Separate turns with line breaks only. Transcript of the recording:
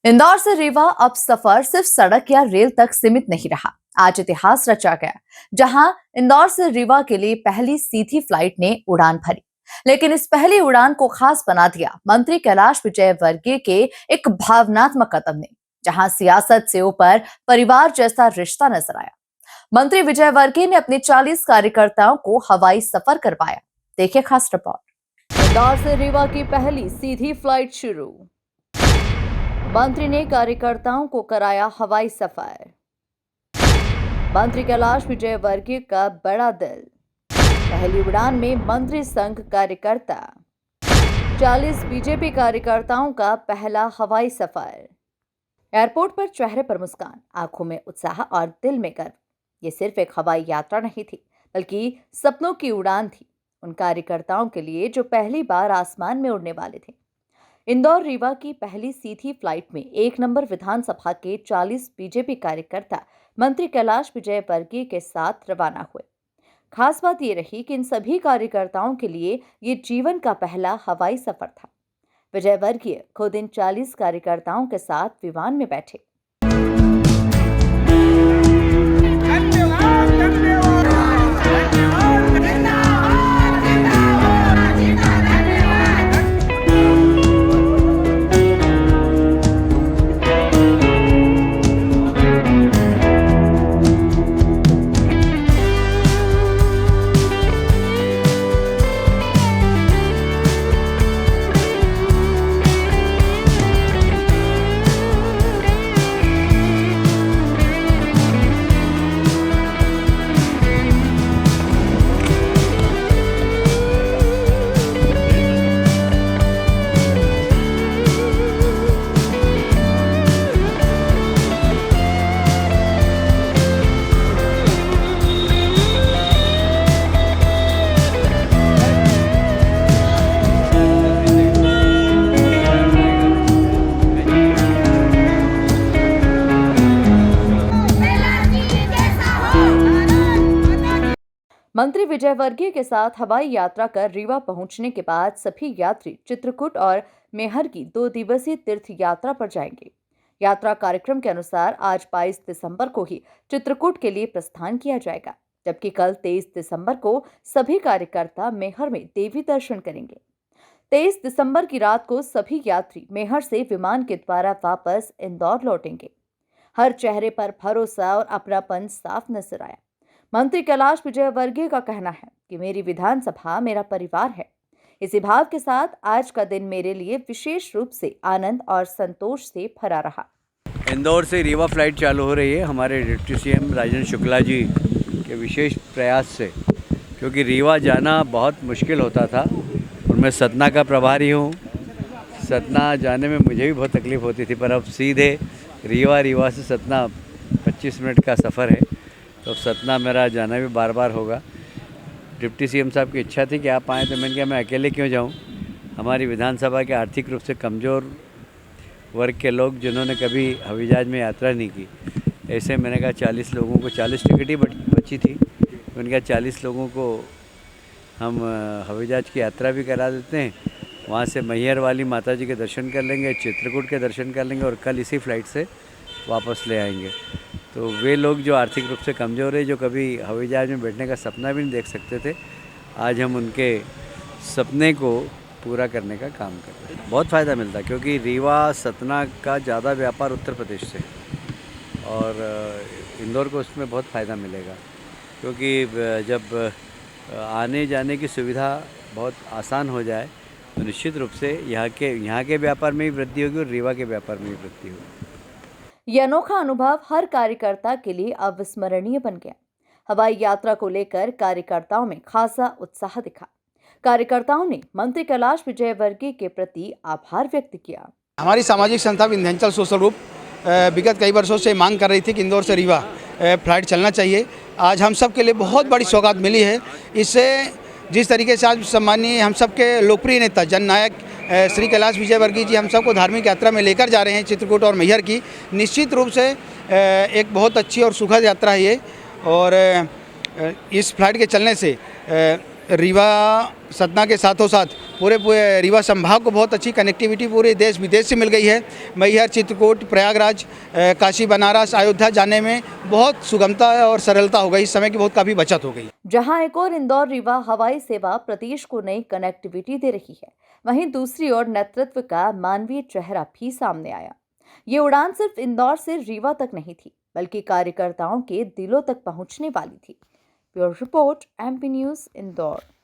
इंदौर से रीवा अब सफर सिर्फ सड़क या रेल तक सीमित नहीं रहा। आज इतिहास रचा गया, जहां इंदौर से रीवा के लिए पहली सीधी फ्लाइट ने उड़ान भरी। लेकिन इस पहली उड़ान को खास बना दिया मंत्री कैलाश विजयवर्गीय के एक भावनात्मक कदम ने, जहां सियासत से ऊपर परिवार जैसा रिश्ता नजर आया। मंत्री विजयवर्गीय ने अपने 40 कार्यकर्ताओं को हवाई सफर करवाया। देखिए खास रिपोर्ट। इंदौर से रीवा की पहली सीधी फ्लाइट शुरू। मंत्री ने कार्यकर्ताओं को कराया हवाई सफर। मंत्री कैलाश विजयवर्गीय का बड़ा दिल। पहली उड़ान में मंत्री संघ कार्यकर्ता। 40 बीजेपी कार्यकर्ताओं का पहला हवाई सफर। एयरपोर्ट पर चेहरे पर मुस्कान, आंखों में उत्साह और दिल में गर्व। ये सिर्फ एक हवाई यात्रा नहीं थी, बल्कि सपनों की उड़ान थी, उन कार्यकर्ताओं के लिए जो पहली बार आसमान में उड़ने वाले थे। इंदौर रीवा की पहली सीधी फ्लाइट में 1 नंबर विधानसभा के 40 बीजेपी कार्यकर्ता मंत्री कैलाश विजयवर्गीय के साथ रवाना हुए। खास बात यह रही कि इन सभी कार्यकर्ताओं के लिए ये जीवन का पहला हवाई सफर था। विजयवर्गीय खुद इन 40 कार्यकर्ताओं के साथ विमान में बैठे। मंत्री विजयवर्गीय के साथ हवाई यात्रा कर रीवा पहुंचने के बाद सभी यात्री चित्रकूट और मैहर की 2 दिवसीय तीर्थ यात्रा पर जाएंगे। यात्रा कार्यक्रम के अनुसार आज 22 दिसंबर को ही चित्रकूट के लिए प्रस्थान किया जाएगा, जबकि कल 23 दिसंबर को सभी कार्यकर्ता मैहर में देवी दर्शन करेंगे। 23 दिसंबर की रात को सभी यात्री मैहर से विमान के द्वारा वापस इंदौर लौटेंगे। हर चेहरे पर भरोसा और अपनापन साफ नजर आया। मंत्री कैलाश विजयवर्गीय का कहना है कि मेरी विधानसभा मेरा परिवार है। इसी भाव के साथ आज का दिन मेरे लिए विशेष रूप से आनंद और संतोष से भरा रहा।
इंदौर से रीवा फ्लाइट चालू हो रही है हमारे डिप्टी सीएम राजेंद्र शुक्ला जी के विशेष प्रयास से, क्योंकि रीवा जाना बहुत मुश्किल होता था और मैं सतना का प्रभारी हूँ। सतना जाने में मुझे भी बहुत तकलीफ़ होती थी, पर अब सीधे रीवा से सतना 25 मिनट का सफ़र है, तो अब सतना मेरा जाना भी बार बार होगा। डिप्टी सीएम साहब की इच्छा थी कि आप आएँ, तो मैंने कहा मैं अकेले क्यों जाऊँ। हमारी विधानसभा के आर्थिक रूप से कमज़ोर वर्ग के लोग जिन्होंने कभी हवाई जहाज में यात्रा नहीं की, ऐसे मैंने कहा 40 लोगों को, 40 टिकट ही बची थी, मैंने कहा 40 लोगों को हम हवाई जहाज की यात्रा भी करा देते हैं। वहाँ से मैहर वाली माता जी के दर्शन कर लेंगे, चित्रकूट के दर्शन कर लेंगे और कल इसी फ्लाइट से वापस ले आएंगे। तो वे लोग जो आर्थिक रूप से कमज़ोर है, जो कभी हवाई जहाज में बैठने का सपना भी नहीं देख सकते थे, आज हम उनके सपने को पूरा करने का काम कर रहे हैं। बहुत फ़ायदा मिलता है, क्योंकि रीवा सतना का ज़्यादा व्यापार उत्तर प्रदेश से, और इंदौर को उसमें बहुत फ़ायदा मिलेगा, क्योंकि जब आने जाने की सुविधा बहुत आसान हो जाए तो निश्चित रूप से यहाँ के व्यापार में भी वृद्धि होगी और रीवा के व्यापार में भी वृद्धि होगी।
यह अनोखा अनुभव हर कार्यकर्ता के लिए अविस्मरणीय बन गया। हवाई यात्रा को लेकर कार्यकर्ताओं में खासा उत्साह दिखा। कार्यकर्ताओं ने मंत्री कैलाश विजयवर्गीय के प्रति आभार व्यक्त किया।
हमारी सामाजिक संस्था विंध्याचल सोशल ग्रुप विगत कई वर्षों से मांग कर रही थी कि इंदौर से रीवा फ्लाइट चलना चाहिए। आज हम सब के लिए बहुत बड़ी सौगात मिली है। इससे जिस तरीके से आज सम्मानीय हम सब के लोकप्रिय नेता जननायक श्री कैलाश विजयवर्गीय जी हम सबको धार्मिक यात्रा में लेकर जा रहे हैं चित्रकूट और मैहर की, निश्चित रूप से एक बहुत अच्छी और सुखद यात्रा है ये। और इस फ्लाइट के चलने से रीवा सतना के साथों साथ पूरे पूरे रीवा संभाग को बहुत अच्छी कनेक्टिविटी पूरे देश विदेश से मिल गई है। मैहर, चित्रकूट, प्रयागराज, काशी, बनारस, अयोध्या जाने में बहुत सुगमता और सरलता हो गई, समय की बहुत काफ़ी बचत हो गई।
जहां एक और इंदौर रीवा हवाई सेवा प्रदेश को नई कनेक्टिविटी दे रही है, वहीं दूसरी ओर नेतृत्व का मानवीय चेहरा भी सामने आया। ये उड़ान सिर्फ इंदौर से रीवा तक नहीं थी, बल्कि कार्यकर्ताओं के दिलों तक पहुंचने वाली थी। Bureau report, MP news, Indore.